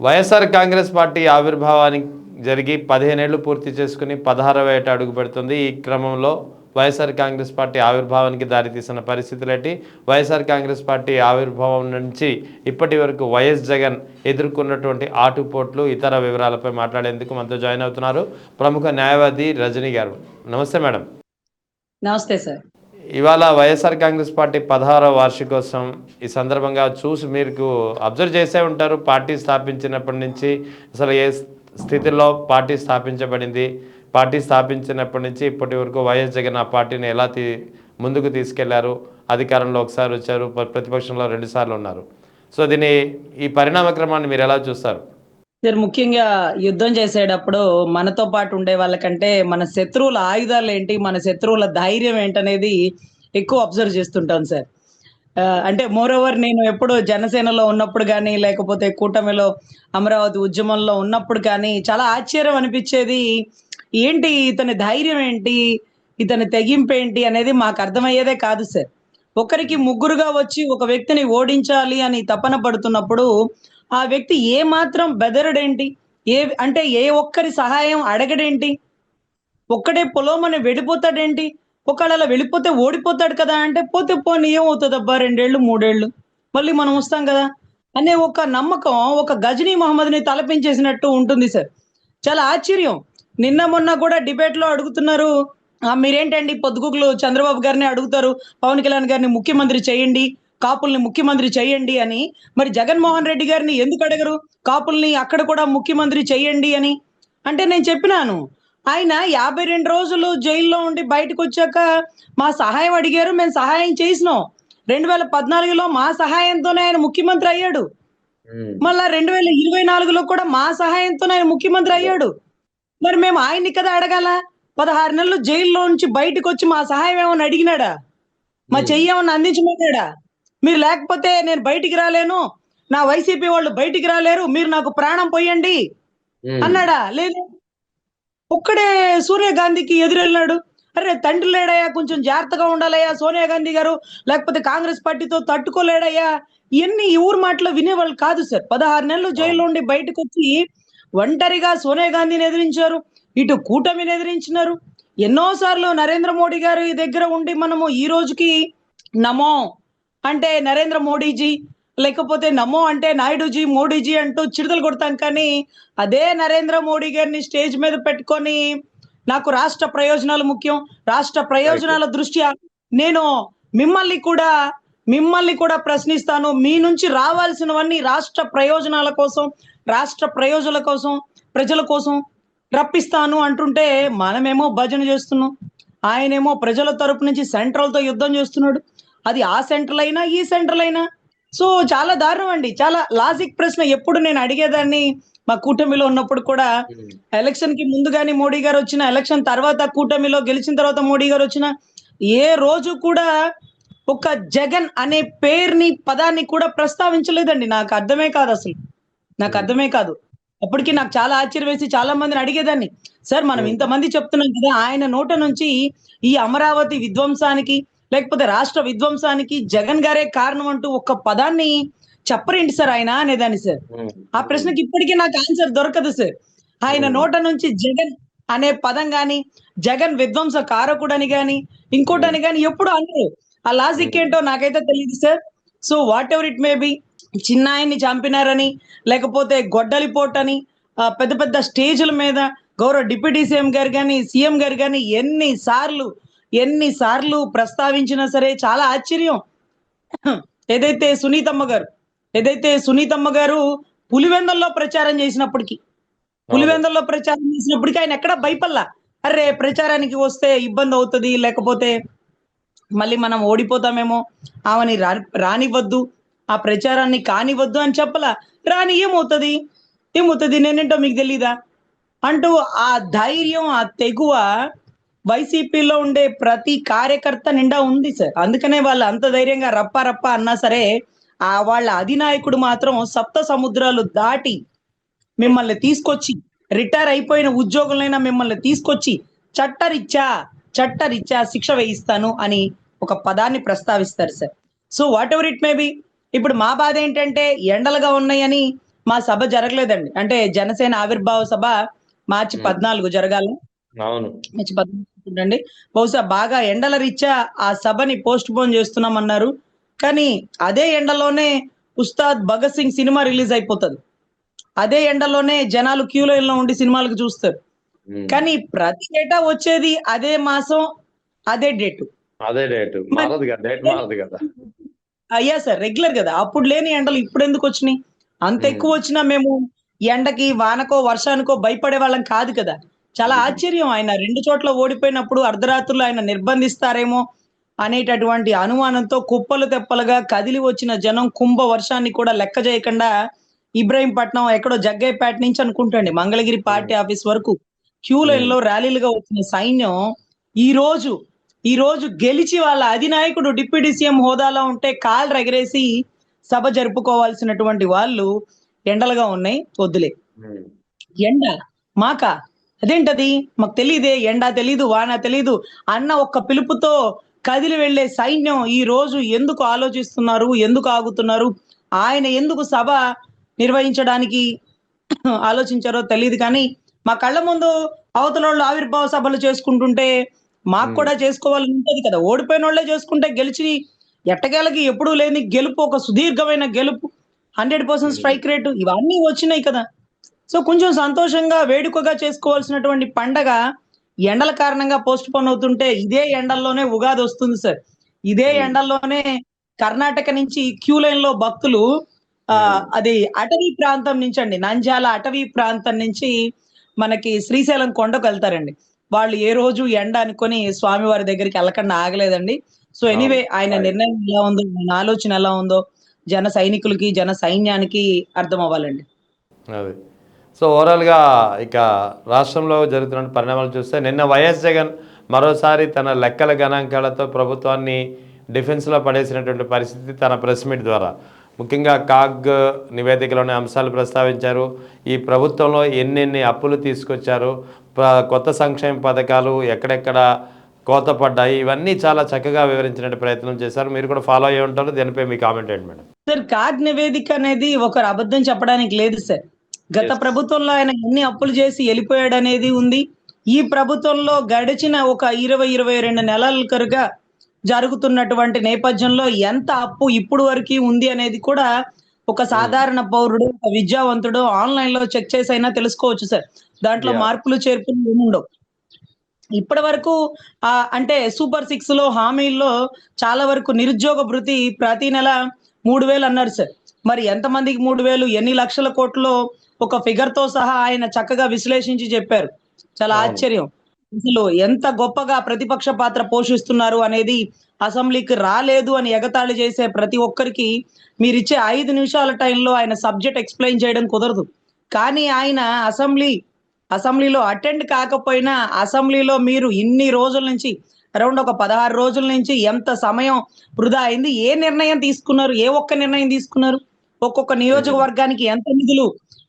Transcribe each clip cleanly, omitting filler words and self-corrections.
YSR Congress party ఆవిర్భావానికి జరిగి 15 ఏళ్లు పూర్తి చేసుకుని 16వ ఏట అడుగు పెడుతుంది. ఈ క్రమంలో వైఎస్ఆర్ కాంగ్రెస్ పార్టీ ఆవిర్భావానికి దారితీసిన పరిస్థితులేంటి? వైఎస్ఆర్ కాంగ్రెస్ పార్టీ ఆవిర్భావం నుంచి ఇప్పటి వరకు వైఎస్ జగన్ ఎదుర్కొన్నటువంటి ఆటుపోట్లు, ఇతర వివరాలపై మాట్లాడేందుకు మనతో జాయిన్ అవుతున్నారు ప్రముఖ న్యాయవాది రజనీ గారు. నమస్తే మేడం. నమస్తే సార్. ఇవాళ వైఎస్ఆర్ కాంగ్రెస్ పార్టీ 16వ వార్షికోత్సవం. ఈ సందర్భంగా చూసి మీరు అబ్జర్వ్ చేసే ఉంటారు, పార్టీ స్థాపించినప్పటి నుంచి అసలు ఏ స్థితిలో పార్టీ స్థాపించబడింది, పార్టీ స్థాపించినప్పటి నుంచి ఇప్పటి వరకు వైఎస్ జగన్ ఆ పార్టీని ఎలా ముందుకు తీసుకెళ్లారు. అధికారంలో ఒకసారి వచ్చారు, ప్రతిపక్షంలో 2 సార్లు ఉన్నారు. సో ఈ పరిణామ క్రమాన్ని మీరు ఎలా చూస్తారు? సార్, ముఖ్యంగా యుద్ధం చేసేటప్పుడు మనతో పాటు ఉండే వాళ్ళకంటే మన శత్రువుల ఆయుధాలు ఏంటి, మన శత్రువుల ధైర్యం ఏంటనేది ఎక్కువ అబ్జర్వ్ చేస్తుంటాను సార్. అంటే మోర్ ఓవర్ నేను ఎప్పుడు జనసేనలో ఉన్నప్పుడు కానీ, లేకపోతే కూటమిలో అమరావతి ఉద్యమంలో ఉన్నప్పుడు కానీ చాలా ఆశ్చర్యం అనిపించేది. ఏంటి ఇతని ధైర్యం ఏంటి, ఇతని తెగింపు ఏంటి అనేది మాకు అర్థమయ్యేదే కాదు సార్. ఒకరికి ముగ్గురుగా వచ్చి ఒక వ్యక్తిని ఓడించాలి అని తపన పడుతున్నప్పుడు ఆ వ్యక్తి ఏ మాత్రం బెదరడేంటి, అంటే ఏ ఒక్కరి సహాయం అడగడేంటి, ఒక్కడే పొలోమని వెళ్ళిపోతాడేంటి, ఒకవేళ అలా వెళ్ళిపోతే ఓడిపోతాడు కదా అంటే, పోతే పోనీ ఏమవుతుందబ్బా 2 ఏళ్ళు 3 ఏళ్ళు మళ్ళీ మనం వస్తాం కదా అనే ఒక నమ్మకం ఒక గజనీ మహమ్మద్ని తలపించేసినట్టు ఉంటుంది సార్. చాలా ఆశ్చర్యం. నిన్న మొన్న కూడా డిబేట్ లో అడుగుతున్నారు, మీరేంటండి పొద్దుగుకులు చంద్రబాబు గారిని అడుగుతారు, పవన్ కళ్యాణ్ గారిని ముఖ్యమంత్రి చేయండి, కాపుల్ని ముఖ్యమంత్రి చేయండి అని. మరి జగన్మోహన్ రెడ్డి గారిని ఎందుకు అడగరు, కాపుల్ని అక్కడ కూడా ముఖ్యమంత్రి చేయండి అని? అంటే నేను చెప్పినాను, ఆయన 52 రోజులు జైల్లో ఉండి బయటకు వచ్చాక మా సహాయం అడిగారు, మేము సహాయం చేసినాం. 2014లో మా సహాయంతోనే ఆయన ముఖ్యమంత్రి అయ్యాడు. మళ్ళా 2024లో కూడా మా సహాయంతోనే ఆయన ముఖ్యమంత్రి అయ్యాడు. మరి మేము ఆయన్ని కదా అడగాల? 16 నెలలు జైల్లో నుంచి బయటకు వచ్చి మా సహాయం ఏమన్నా అడిగినాడా, మా చెయ్యి ఏమన్నా అందించమన్నాడా? మీరు లేకపోతే నేను బయటికి రాలేను, నా వైసీపీ వాళ్ళు బయటికి రాలేరు, మీరు నాకు ప్రాణం పోయండి అన్నాడా? లేదు. ఒక్కడే సోనియా గాంధీకి ఎదురెళ్ళినాడు. అరే తండ్రి లేడయ్యా, కొంచెం జాగ్రత్తగా ఉండాలయ్యా సోనియా గాంధీ గారు, లేకపోతే కాంగ్రెస్ పార్టీతో తట్టుకోలేడయ్యా. ఇవన్నీ ఈ ఊరు మాటలో వినేవాళ్ళు కాదు సార్. 16 నెలలు జైల్లో ఉండి బయటకు వచ్చి ఒంటరిగా సోనియా గాంధీని ఎదిరించారు, ఇటు కూటమిని ఎదిరించినారు. ఎన్నోసార్లు నరేంద్ర మోడీ గారు ఈ దగ్గర ఉండి మనము ఈ రోజుకి నమో అంటే నరేంద్ర మోడీజీ, లేకపోతే నమో అంటే నాయుడుజీ మోడీజీ అంటూ చిరుతలు కొడతాం. కానీ అదే నరేంద్ర మోడీ గారిని స్టేజ్ మీద పెట్టుకొని నాకు రాష్ట్ర ప్రయోజనాలు ముఖ్యం, రాష్ట్ర ప్రయోజనాల దృష్ట్యా నేను మిమ్మల్ని కూడా ప్రశ్నిస్తాను, మీ నుంచి రావాల్సినవన్నీ రాష్ట్ర ప్రయోజనాల కోసం, రాష్ట్ర ప్రయోజనాల కోసం, ప్రజల కోసం రప్పిస్తాను అంటుంటే మనమేమో భజన చేస్తున్నాం, ఆయనేమో ప్రజల తరపు నుంచి సెంట్రల్ తో యుద్ధం చేస్తున్నాడు. అది ఆ సెంట్రల్ అయినా ఈ సెంట్రల్ అయినా. సో చాలా దారుణం అండి. చాలా లాజిక్ ప్రశ్న ఎప్పుడు నేను అడిగేదాన్ని మా కూటమిలో ఉన్నప్పుడు కూడా. ఎలక్షన్ కి ముందు గానీ మోడీ గారు వచ్చిన, ఎలక్షన్ తర్వాత కూటమిలో గెలిచిన తర్వాత మోడీ గారు వచ్చిన, ఏ రోజు కూడా ఒక జగన్ అనే పదాన్ని కూడా ప్రస్తావించలేదండి. నాకు అర్థమే కాదు అసలు, నాకు అర్థమే కాదు. అప్పటికి నాకు చాలా ఆశ్చర్యం వేసి చాలా మందిని అడిగేదాన్ని, సార్ మనం ఇంతమంది చెప్తున్నాం కదా, ఆయన నోట నుంచి ఈ అమరావతి విధ్వంసానికి లేకపోతే రాష్ట్ర విధ్వంసానికి జగన్ గారే కారణం అంటూ ఒక్క పదాన్ని చెప్పరేంటి సార్ ఆయన అనేదాన్ని సార్. ఆ ప్రశ్నకి ఇప్పటికీ నాకు ఆన్సర్ దొరకదు సార్. ఆయన నోట నుంచి జగన్ అనే పదం గాని, జగన్ విధ్వంస కారకుడని గాని, ఇంకోటని గాని ఎప్పుడు అనరు. ఆ లాజిక్ ఏంటో నాకైతే తెలియదు sir. So whatever it may be, చిన్నాయన్ని చంపినారని, లేకపోతే గొడ్డలిపోటని పెద్ద పెద్ద స్టేజ్ల మీద గౌరవ డిప్యూటీ సీఎం గారు కానీ, సీఎం గారు కానీ ఎన్నిసార్లు ప్రస్తావించినా సరే చాలా ఆశ్చర్యం. ఏదైతే సునీతమ్మ గారు పులివెందల్లో ప్రచారం చేసినప్పటికీ ఆయన ఎక్కడ భయపల్లా. అరే ప్రచారానికి వస్తే ఇబ్బంది అవుతుంది, లేకపోతే మళ్ళీ మనం ఓడిపోతామేమో, ఆమెని రానివ్వద్దు, ఆ ప్రచారాన్ని కానివ్వద్దు అని చెప్పలా. రాని ఏమవుతుంది నేనేంటో మీకు తెలీదా అంటూ ఆ ధైర్యం, ఆ తెగువ వైసీపీలో ఉండే ప్రతి కార్యకర్త నిండా ఉంది సార్. అందుకనే వాళ్ళు అంత ధైర్యంగా రప్ప అన్నా సరే, వాళ్ళ అధినాయకుడు మాత్రం సప్త సముద్రాలు దాటి మిమ్మల్ని తీసుకొచ్చి, రిటైర్ అయిపోయిన ఉద్యోగులైనా మిమ్మల్ని తీసుకొచ్చి చట్టరీత్యా శిక్ష వేయిస్తాను అని ఒక పదాన్ని ప్రస్తావిస్తారు sir. So whatever it may be, ఇప్పుడు మా బాధ ఏంటంటే ఎండలుగా ఉన్నాయని మా సభ జరగలేదండి. అంటే జనసేన ఆవిర్భావ సభ మార్చి 14 జరగాలి. అవును. మార్చి 14 అండి. బహుశా బాగా ఎండల రీత్యా ఆ సభని పోస్ట్ పోన్ చేస్తున్నామన్నారు. కానీ అదే ఎండలోనే ఉస్తాద్ భగత్ సింగ్ సినిమా రిలీజ్ అయిపోతది. అదే ఎండలోనే జనాలు క్యూ లైన్‌లో ఉండి సినిమాలకు చూస్తారు. ఉమ్. కానీ ప్రతి ఏటా వచ్చేది అదే మాసం, అదే డేటు. అదే డేట్ మరి మారదు కదా, డేట్ మారదు కదా. అయ్యా సార్ రెగ్యులర్ కదా! అప్పుడు లేని ఎండలు ఇప్పుడెందుకొచ్చినియి? అంత ఉమ్. ఎక్కువొచ్చినా మేము ఎండకి, వానకో, వర్షానికో భయపడేవాళ్ళం కాదు కదా! చాలా ఉమ్. ఆశ్చర్యం ఆయన 2 చోట్ల ఓడిపోయినప్పుడు అర్ధరాత్రులు ఆయన నిర్బంధిస్తారేమో అనేటటువంటి అనుమానంతో కుప్పలు తెప్పలుగా కదిలి వచ్చిన జనం కుంభ వర్షాన్ని కూడా లెక్క చేయకుండా ఇబ్రహీంపట్నం ఎక్కడో జగ్గయ్యపేట నుంచి అనుకుంటండి మంగళగిరి ఉమ్. పార్టీ ఆఫీస్ వరకు క్యూ ఉమ్. లైన్‌లో ర్యాలీలుగా వచ్చిన సైన్యం ఈరోజు ఈరోజు గెలిచి వాళ్ళ అధినాయకుడు డిప్యూటీ సీఎం హోదాలో ఉంటే కాళ్ళెగరేసి సభ జరుపుకోవాల్సినటువంటి వాళ్ళు ఎండలుగా ఉన్నాయి. వద్దులే. ఉమ్. ఎండ మాకా? అదేంటది? మాకు తెలీదే. ఎండ తెలీదు, వాన తెలీదు అన్న ఒక్క పిలుపుతో కదిలి వెళ్ళే సైన్యం ఈరోజు ఎందుకు ఆలోచిస్తున్నారు? ఎందుకు ఆగుతున్నారు? ఆయన ఎందుకు సభ నిర్వహించడానికి ఆలోచించారో తెలీదు కానీ, మా కళ్ళ ముందు అవతలోళ్ళు ఆవిర్భావ సభలు చేసుకుంటుంటే, మాకు ఉమ్. కూడా చేసుకోవాలని ఉంటది కదా! ఓడిపోయినోళ్ళే చేసుకుంటే గెలిచి ఎట్టకేలకి ఎప్పుడూ లేని గెలుపు, ఒక సుదీర్ఘమైన గెలుపు, 100% ఉమ్. స్ట్రైక్ రేటు ఇవన్నీ వచ్చినాయి కదా! సో, కొంచెం సంతోషంగా, వేడుకగా చేసుకోవాల్సినటువంటి పండగ ఎండల కారణంగా పోస్ట్‌పోన్ అవుతుంటే, ఇదే ఎండల్లోనే ఉగాదొస్తుంది సార్. ఇదే ఉమ్. ఎండల్లోనే కర్ణాటక నుంచి క్యూ లైన్‌లో భక్తులు ఉమ్. అది అటవీ ప్రాంతం నుంచండి. నంద్యాల అటవీ ప్రాంతం నుంచి మనకి శ్రీశైలం కొండకెళ్తారండి. వాళ్ళు ఏ రోజు ఎండ అనుకోని స్వామివారి దగ్గరికి ఎళ్ళకుండా ఆగలేదండి. సో, అవును. ఎనీవే ఆయన రైట్. నిర్ణయం ఎలా ఉందో, ఆయన ఆలోచన ఎలా ఉందో జన సైనికులకి, జన సైన్యానికి అర్థం అవ్వాలండి. అది. సో, ఓవరాల్‌గా ఇక రాష్ట్రంలో జరుగుతున్న పరిణామాలు చూస్తే నిన్న వైఎస్ జగన్ మరోసారి తన లెక్కల గణాంకాలతో ప్రభుత్వాన్ని డిఫెన్స్‌లో పడేసినటువంటి పరిస్థితి తన ప్రెస్ మీట్ ద్వారా. ముఖ్యంగా కాగ్ నివేదికలోని అంశాలు ప్రస్తావించారు. ఈ ప్రభుత్వంలో ఎన్నెన్ని అప్పులు తీసుకొచ్చారు, కొత్త సంక్షేమ పథకాలు ఎక్కడెక్కడ కోత పడ్డాయి, ఇవన్నీ చాలా చక్కగా వివరించినట్టు ప్రయత్నం చేశారు. మీరు కూడా ఫాలో అయ్యి ఉంటారు. దీనిపై మీ కామెంట్ ఏంటి మేడం? సార్ కాగ్ నివేదిక అనేది ఒకరు అబద్ధం చెప్పడానికి లేదు సార్. గత యెస్. ప్రభుత్వంలో ఆయన ఎన్ని అప్పులు చేసి ఎళ్ళిపోయాడనేది ఉంది. ఈ ప్రభుత్వంలో గడిచిన ఒక 20, 22 నెలలుగా జరుగుతున్నటువంటి నేపథ్యంలో ఎంత అప్పు ఇప్పుడు వరకి ఉంది అనేది కూడా ఒక హ్మ్. సాధారణ పౌరుడు, ఒక విద్యావంతుడు ఆన్‌లైన్‌లో చెక్ చేసైనా తెలుసుకోవచ్చు సార్. దాంట్లో యాహ్! మార్పులు, చేర్పులు ఏముండవు. ఇప్పటి వరకు అంటే సూపర్ 6లో హామీల్లో చాలా వరకు నిరుద్యోగ భృతి ప్రతి నెల 3000 అన్నారు సార్. మరి ఎంతమందికి 3000 ఎన్ని లక్షల కోట్లో ఒక ఫిగర్‌తో సహా ఆయన చక్కగా విశ్లేషించి చెప్పారు. చాలా అవును. ఆశ్చర్యం. అసలు ఎంత గొప్పగా ప్రతిపక్ష పాత్ర పోషిస్తున్నారు అనేది అసెంబ్లీకి రాలేదు అని ఎగతాళి చేసే ప్రతి ఒక్కరికి మీరిచ్చే 5 నిమిషాల టైంలో ఆయన సబ్జెక్ట్ ఎక్స్‌ప్లెయిన్ చేయడం కుదరదు. కానీ ఆయన అసెంబ్లీలో అటెండ్ కాకపోయినా, అసెంబ్లీలో మీరు ఇన్ని రోజుల నుంచి అరౌండ్ ఒక 16 రోజుల నుంచి ఎంత సమయం వృధా అయింది? ఏ నిర్ణయం తీసుకున్నారు? ఏ ఒక్క నిర్ణయం తీసుకున్నారు? ఒక్కొక్క హ్మ్. నియోజకవర్గానికి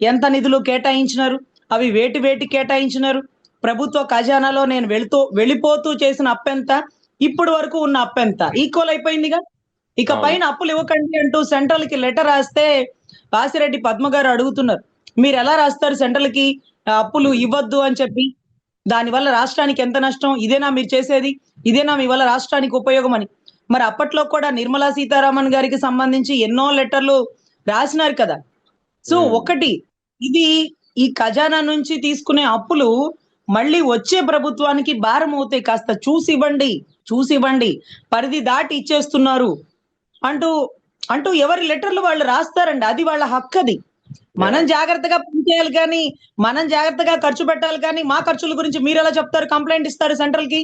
ఎంత నిధులు కేటాయించినారు? అవి వేటికి కేటాయించినారు? ప్రభుత్వ ఖజానాలో నేను వెళ్ళిపోతూ చేసిన అప్పెంత? ఇప్పటి వరకు ఉన్న అప్పెంత? ఈక్వల్ అయిపోయిందిగా. ఇక అవును. పైన అప్పులు ఇవ్వకండి అంటూ సెంట్రల్‌కి లెటర్ రాస్తే వాసిరెడ్డి పద్మ గారు అడుగుతున్నారు. మీరెలా రాస్తారు సెంట్రల్‌కి అప్పులు హ్మ్. ఇవ్వద్దు అని చెప్పి? దానివల్ల రాష్ట్రానికి ఎంత నష్టం? ఇదేనా మీరు చేసేది? ఇదేనా మీ వల్ల రాష్ట్రానికి ఉపయోగం అని? మరి అప్పట్లో కూడా నిర్మలా సీతారామన్ గారికి సంబంధించి ఎన్నో లెటర్‌లు రాసినారు కదా! సో, హ్మ్. ఒకటి ఇది ఈ ఖజానా నుంచి తీసుకునే అప్పులు మళ్ళీ వచ్చే ప్రభుత్వానికి భారమవుతాయి. కాస్త చూసివ్వండి. పరిధి దాటి ఇచ్చేస్తున్నారు. అంటూ, ఎవరి లెటర్‌లు వాళ్ళు రాస్తారండి. అది వాళ్ళ హక్కది. మనం యాహ్! జాగ్రత్తగా పని చేయాలి గానీ, మనం జాగ్రత్తగా ఖర్చు పెట్టాలి కానీ, మా ఖర్చుల గురించి మీరెలా చెప్తారు? కంప్లెయింట్ ఇస్తారు సెంట్రల్‌కి.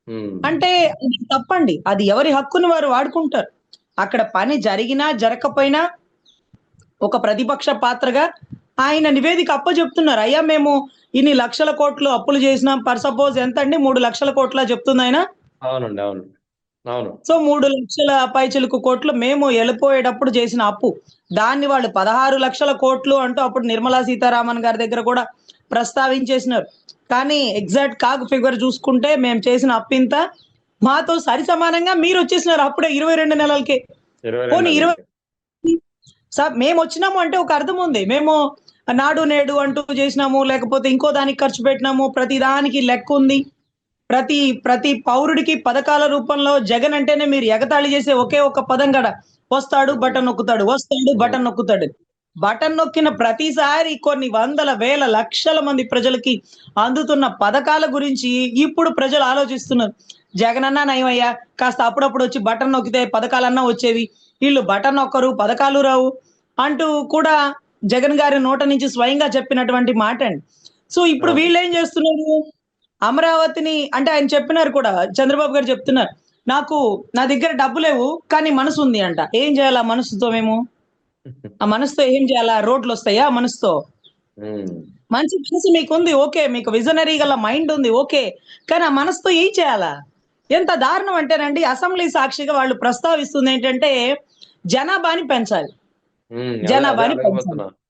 హ్మ్. అంటే అది తప్పండి. అది ఎవరి హక్కుని వారు వాడుకుంటారు. అక్కడ పని జరిగినా, జరగకపోయినా ఒక ప్రతిపక్ష పాత్రగా ఆయన నివేదిక అప్పజెప్తున్నారు. అయ్యా మేము ఇన్ని లక్షల కోట్లు అప్పులు చేసినాం. సపోజ్ ఎంతండి 3,00,000 కోట్లా చెప్తుందాయన? అవునండి. అవును. అవును. సో 3,00,000 పైచిలుకు కోట్లు మేము ఎళ్ళిపోయేటప్పుడు చేసిన అప్పు. దాన్ని వాళ్ళు 16,00,000 కోట్లు అంటూ అప్పుడు నిర్మలా సీతారామన్ గారి దగ్గర కూడా ప్రస్తావించేసినారు. కానీ ఎగ్జాక్ట్ కాగ్ ఫిగర్ చూసుకుంటే మేము చేసిన అప్పింత. మాతో సరి సమానంగా మీరొచ్చేసినారు అప్పుడే 22 నెలలకే. 22 పోనీ నెలలకి. మేము వచ్చినాము అంటే ఒక అర్థం ఉంది. మేము నాడు నేడు అంటూ చేసినాము, లేకపోతే ఇంకో దానికి ఖర్చు పెట్టినాము, ప్రతి దానికి లెక్క ఉంది. ప్రతి ప్రతి పౌరుడికి పథకాల రూపంలో జగన్ అంటేనే మీరు ఎగతాళి చేసే ఒకే ఒక్క పదం గడ. వస్తాడు బటన్ నొక్కుతాడు, వస్తాడు ఉమ్, బటన్ నొక్కుతాడు. బటన్ నొక్కిన ప్రతిసారి కొన్ని వందల వేల లక్షల మంది ప్రజలకి అందుతున్న పథకాల గురించి ఇప్పుడు ప్రజలు ఆలోచిస్తున్నారు. జగనన్నా నయమయ్యా, కాస్త అప్పుడప్పుడు వచ్చి బటన్ నొక్కితే పథకాలన్నా వచ్చేవి. వీళ్ళు బటన్ నొక్కరు, పథకాలు రావు అంటూ కూడా జగన్ గారి నోట నుంచి స్వయంగా చెప్పినటువంటి మాట అండి. సో ఇప్పుడు అవును. వీళ్ళేం చేస్తున్నారు? అమరావతిని అంటే ఆయన చెప్పినారు కూడా, చంద్రబాబు గారు చెప్తున్నారు. నా దగ్గర డబ్బు లేవు, కానీ మనసుంది అంట. ఏం చేయాలి ఆ మనసుతో మేము? ఆ మనసుతో ఏం చేయాలా? రోడ్లొస్తాయా ఆ మనసుతో? ఉమ్, మంచి మనసు మీకుంది. ఓకే. మీకు విజనరీ గల మైండ్ ఉంది. ఓకే. కానీ ఆ మనసుతో ఏం చేయాలా? ఎంత దారుణం అంటేనండి, అసెంబ్లీ సాక్షిగా వాళ్ళు ప్రస్తావిస్తుందేంటంటే, జనాభాని పెంచాలి. అదే అదే జనాభాని పెంచాలి. అడగబోతున్నా.